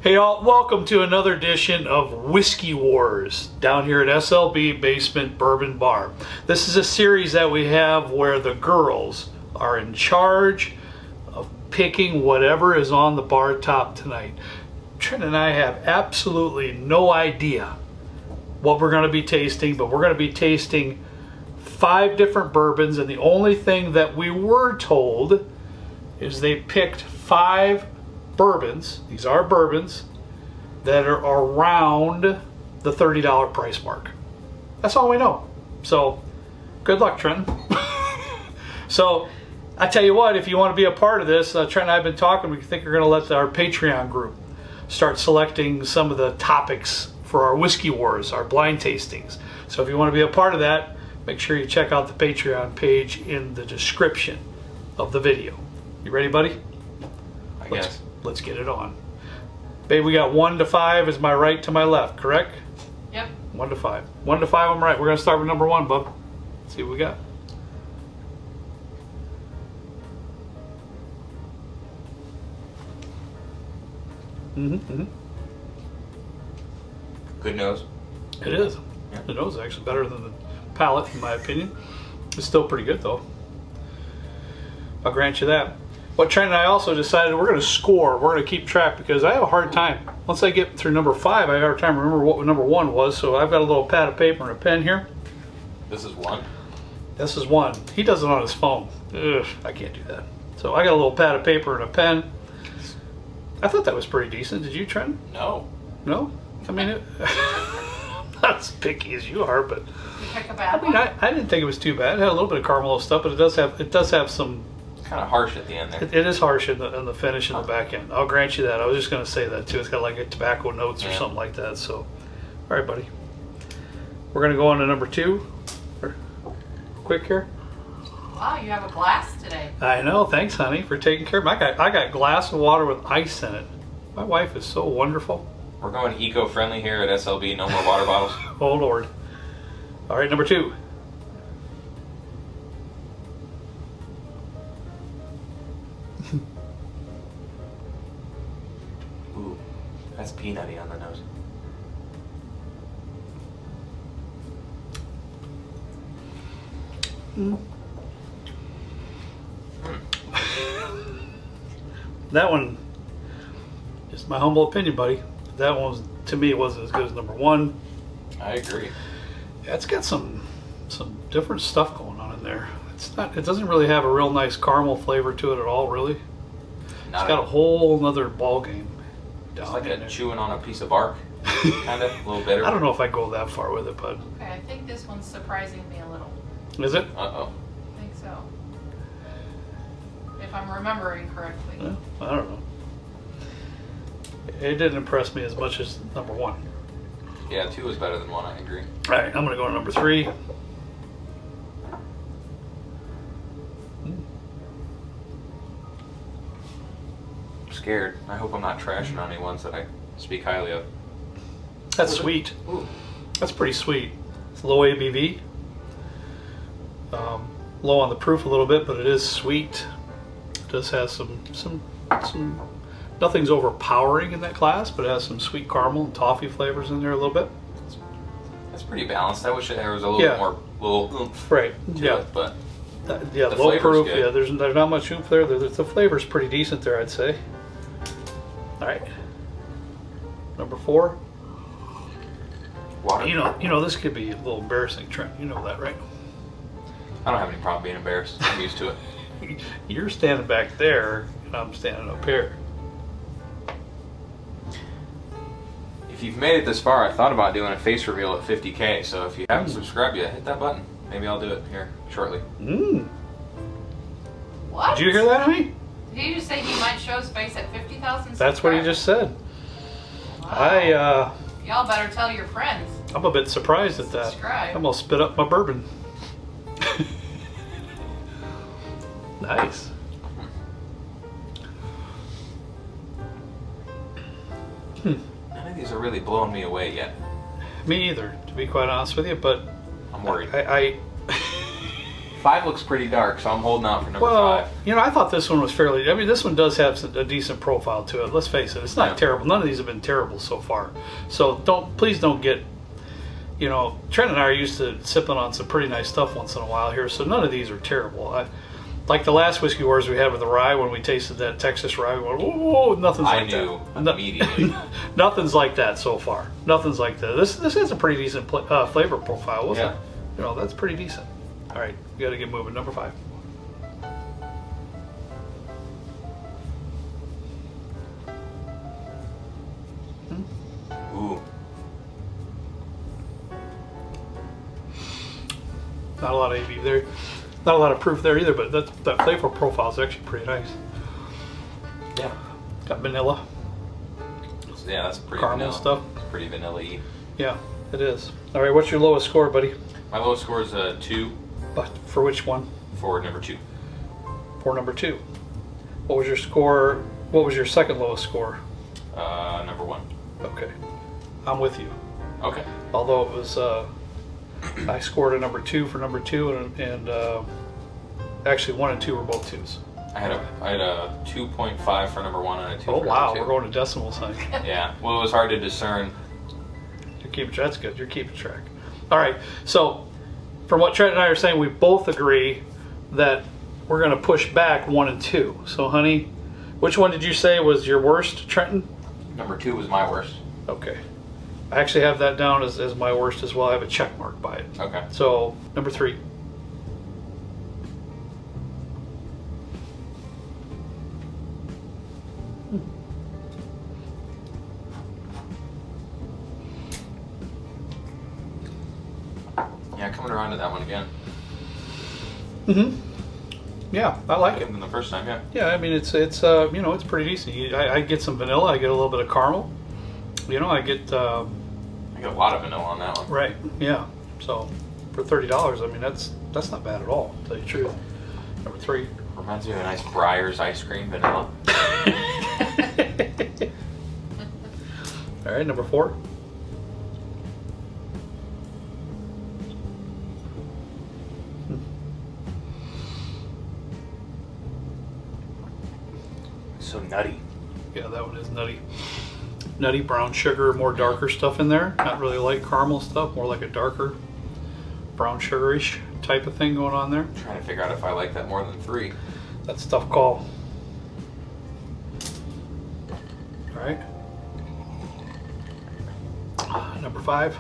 Hey all, welcome to another edition of Whiskey Wars down here at SLB Basement Bourbon Bar. This is a series that we have where the girls are in charge of picking whatever is on the bar top tonight. Trent and I have absolutely no idea what we're going to be tasting, but we're going to be tasting 5 different bourbons, and the only thing that we were told is they picked 5 bourbons. These are bourbons that are around the $30 price mark. That's all we know. So good luck, Trent. So I tell you what, if you want to be a part of this, Trent and I have been talking. We think we're going to let our Patreon group start selecting some of the topics for our Whiskey Wars, our blind tastings. So if you want to be a part of that, make sure you check out the Patreon page in the description of the video. You ready, buddy? I guess. Let's get it on. Babe, we got 1 to 5 is my right to my left, correct? Yep. 1 to 5. 1 to 5, I'm right. We're going to start with number 1, bub. Let's see what we got. Good nose. It is. Yeah. The nose is actually better than the palate, in my opinion. It's still pretty good, though. I'll grant you that. What Trent and I also decided, we're going to score. We're going to keep track because I have a hard time. Once I get through number 5, I have a hard time remember what number 1 was. So I've got a little pad of paper and a pen here. This is 1. This is 1. He does it on his phone. Ugh, I can't do that. So I got a little pad of paper and a pen. I thought that was pretty decent. Did you, Trent? No. No? I mean, not as picky as you are, but You pick a bad I mean, one? I didn't think it was too bad. It had a little bit of caramel stuff, but it does have some. Kind of harsh at the end there. It is harsh in the finish in the back end. I'll grant you that. I was just going to say that too. It's got like a tobacco notes or something like that. So, all right, buddy. We're going to go on to number 2. Quick here. Wow, you have a glass today. I know. Thanks, honey, for taking care of me. I got a glass of water with ice in it. My wife is so wonderful. We're going eco-friendly here at SLB. No more water bottles. Oh, Lord. All right, number 2. Ooh, that's peanutty on the nose. That one, just my humble opinion, buddy. That one was, to me, it wasn't as good as number 1. I agree. Yeah, it's got some different stuff going on in there. It doesn't really have a real nice caramel flavor to it at all, really. It's got a whole nother ball game down It's like in there. chewing on a piece of bark. Kind of, a little bitter. I don't know if I go that far with it, but Okay, I think this one's surprising me a little. is it? Uh-oh. I think so. If I'm remembering correctly. Well, I don't know. It didn't impress me as much as number 1. Yeah, 2 was better than 1, I agree. All right, I'm going to go to number 3. I'm scared. I hope I'm not trashing on any ones that I speak highly of. That's sweet. Ooh. That's pretty sweet. It's low ABV. Low on the proof a little bit, but it is sweet. It does have some nothing's overpowering in that class, but it has some sweet caramel and toffee flavors in there a little bit. That's pretty balanced. I wish there was a little more oomph Right. to Yeah. it, but Yeah, the low flavor's proof. good. Yeah, there's not much oomph there. The flavor's pretty decent there, I'd say. All right. Number 4. water. You know, this could be a little embarrassing, Trent. You know that, right? I don't have any problem being embarrassed. I'm used to it. You're standing back there, and I'm standing up here. If you've made it this far, I thought about doing a face reveal at 50K, so if you haven't subscribed yet, hit that button. Maybe I'll do it here shortly. What? Did you hear that, honey? Did he just say he might show his face at 50,000 That's what he just said. Wow. Y'all better tell your friends. I'm a bit surprised at that. Subscribe. I almost spit up my bourbon. Nice. None of these are really blowing me away yet. Me either, to be quite honest with you, but I'm worried. I 5 looks pretty dark, so I'm holding out for number Well, 5. you know, I thought this one was fairly. I mean, this one does have a decent profile to it. Let's face it, it's not Yeah. terrible. None of these have been terrible so far. So please don't get. You know, Trent and I are used to sipping on some pretty nice stuff once in a while here, so none of these are terrible. Like the last Whiskey Wars we had with the rye, when we tasted that Texas rye, we went, whoa, nothing's I like knew that. immediately. Nothing's like that so far. Nothing's like that. This has a pretty decent flavor profile, wasn't Yeah. it? You know, that's pretty decent. All right, we got to get moving. Number 5. Ooh. Not a lot of ABV there. Not a lot of proof there either, but that flavor profile is actually pretty nice. Yeah. Got vanilla, Yeah, that's pretty caramel vanilla. stuff. It's pretty vanilla-y. Yeah, it is. All right, what's your lowest score, buddy? My lowest score is a 2 But for which one? for number 2. For number 2. What was your score? What was your second lowest score? Number 1. Okay, I'm with you. Okay. Although it was, I scored a number 2 for number 2, and actually 1 and 2 were both 2s. I had a 2.5 for number 1 and a 2 Oh for wow, number 2. we're going to decimals, honey. Yeah. Well, it was hard to discern. That's good. You're keeping track. All right. So, from what Trent and I are saying, we both agree that we're going to push back 1 and 2. So, honey, which one did you say was your worst, Trenton? Number 2 was my worst. Okay. I actually have that down as my worst as well. I have a check mark by it. Okay. So, number 3. Yeah, coming around to that one again. Yeah, I like it. Better than the first time, yeah. Yeah, I mean it's you know, it's pretty decent. I get some vanilla. I get a little bit of caramel. You know, I get I got a lot of vanilla on that one. right. Yeah. So for $30, I mean that's not bad at all. To tell you the truth. Number 3. Reminds me of a nice Breyers ice cream vanilla. All right, number 4. So nutty. Yeah, that one is nutty. Nutty brown sugar, more darker stuff in there. Not really light caramel stuff, more like a darker brown sugarish type of thing going on there. I'm trying to figure out if I like that more than 3. That's a tough call. All right. Number 5.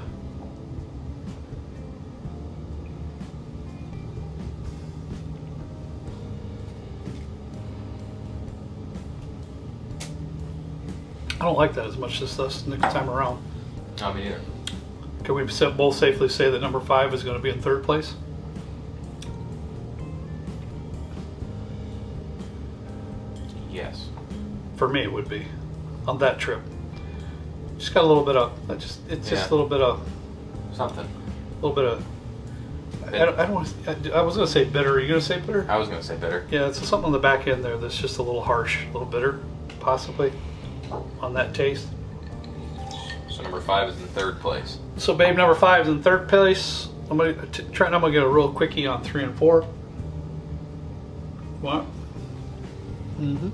I don't like that as much as this next time around. No, me neither. Can we both safely say that number 5 is going to be in 3rd place? Yes. For me, it would be on that trip. Just got a little bit of. It's just Yeah. a little bit of. Something. A little bit of. I don't want. I was going to say bitter. Are you going to say bitter? I was going to say bitter. Yeah, it's something on the back end there that's just a little harsh, a little bitter, possibly, on that taste. So number 5 is in 3rd place. So, babe, number 5 is in 3rd place. I'm gonna get a real quickie on 3 and 4. What? Mm-hmm.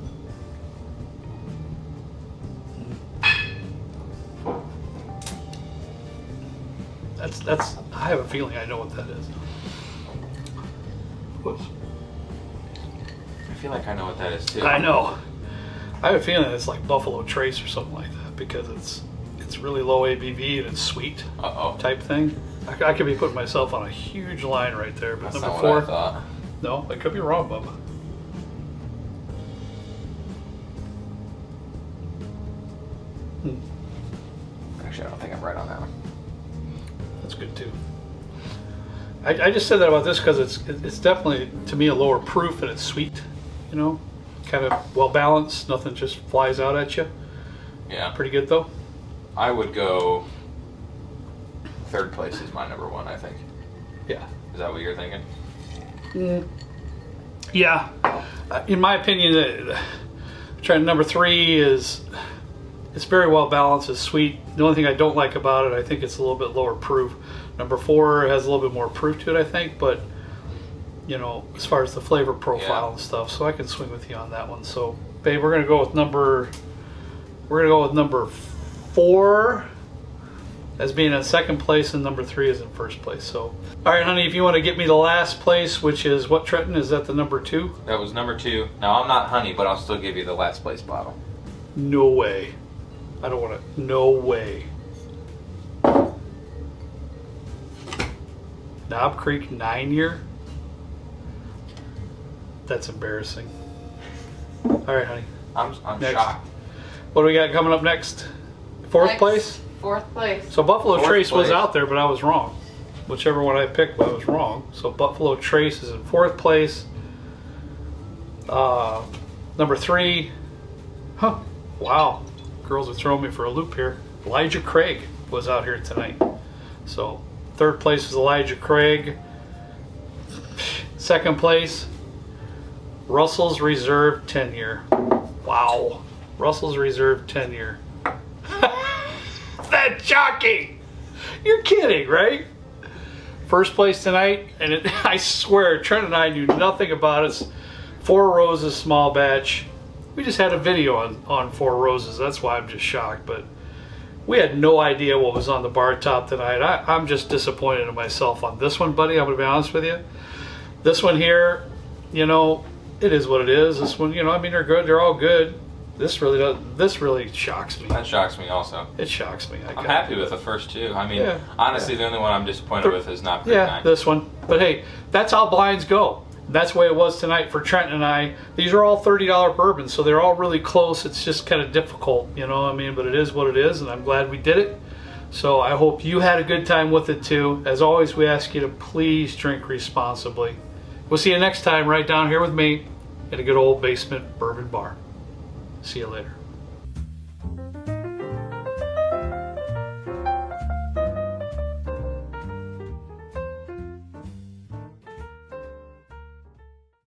That's. I have a feeling I know what that is. Whoops. I feel like I know what that is too. I know. I have a feeling it's like Buffalo Trace or something like that because it's really low ABV and it's sweet Uh-oh. type thing. I could be putting myself on a huge line right there, but That's number not 4. what I thought. No, I could be wrong, Bubba. Actually, I don't think I'm right on that one. That's good too. I just said that about this because it's definitely to me a lower proof and it's sweet, you know, kind of well balanced. Nothing just flies out at you. Yeah. Pretty good though. I would go 3rd place is my number 1, I think. Yeah. Is that what you're thinking? Yeah. In my opinion, trend number 3 is it's very well balanced. It's sweet. The only thing I don't like about it, I think it's a little bit lower proof. Number 4 has a little bit more proof to it, I think, but 3 is a little bit more balanced. It's very well balanced. It's sweet. The only thing I don't like about it, I think it's a little bit lower proof. Number 4 has a little bit more proof to it, I think, but 3 is a little bit more balanced. It's sweet. The only thing I don't like about it, I think it's a little bit lower proof. Number 4 has a little bit more proof to it, I think, but you know, as far as the flavor profile and stuff. So I can swing with you on that one. So, babe, we're gonna go with number 4 as being in second place, and number 3 is in first place. So, all right, honey, if you want to get me the last place, which is what, Trenton? Is that the number 2? That was number 2. Now I'm not honey, but I'll still give you the last place bottle. No way. I don't want to. No way. Knob Creek 9-year? That's embarrassing. All right, honey. I'm Next. shocked. What do we got coming up next? Fourth Next. place? 4th place. So Buffalo Fourth Trace was place. out there, but I was wrong. Whichever one I picked, I was wrong. So Buffalo Trace is in 4th place. Number 3. Huh. Wow. Girls are throwing me for a loop here. Elijah Craig was out here tonight. So 3rd place is Elijah Craig. 2nd place, Russell's Reserve 10-year. Wow. Russell's Reserve 10-year. That's shocking. You're kidding, right? First place tonight, and I swear, Trent and I knew nothing about it. 4 Roses small batch. We just had a video on 4 Roses. That's why I'm just shocked. But we had no idea what was on the bar top tonight. I'm just disappointed in myself on this one, buddy. I'm going to be honest with you. This one here, you know, it is what it is. This one, you know, I mean, they're good. They're all good. This really shocks me. That shocks me also. It shocks me. I'm happy with the first 2. I mean, Yeah, honestly, the only one I'm disappointed with is not Creek Yeah, 9. this one. But hey, that's how blinds go. That's the way it was tonight for Trent and I. These are all $30 bourbons, so they're all really close. It's just kind of difficult, you know what I mean? But it is what it is, and I'm glad we did it. So I hope you had a good time with it too. As always, we ask you to please drink responsibly. We'll see you next time right down here with me at a good old basement bourbon bar. See you later.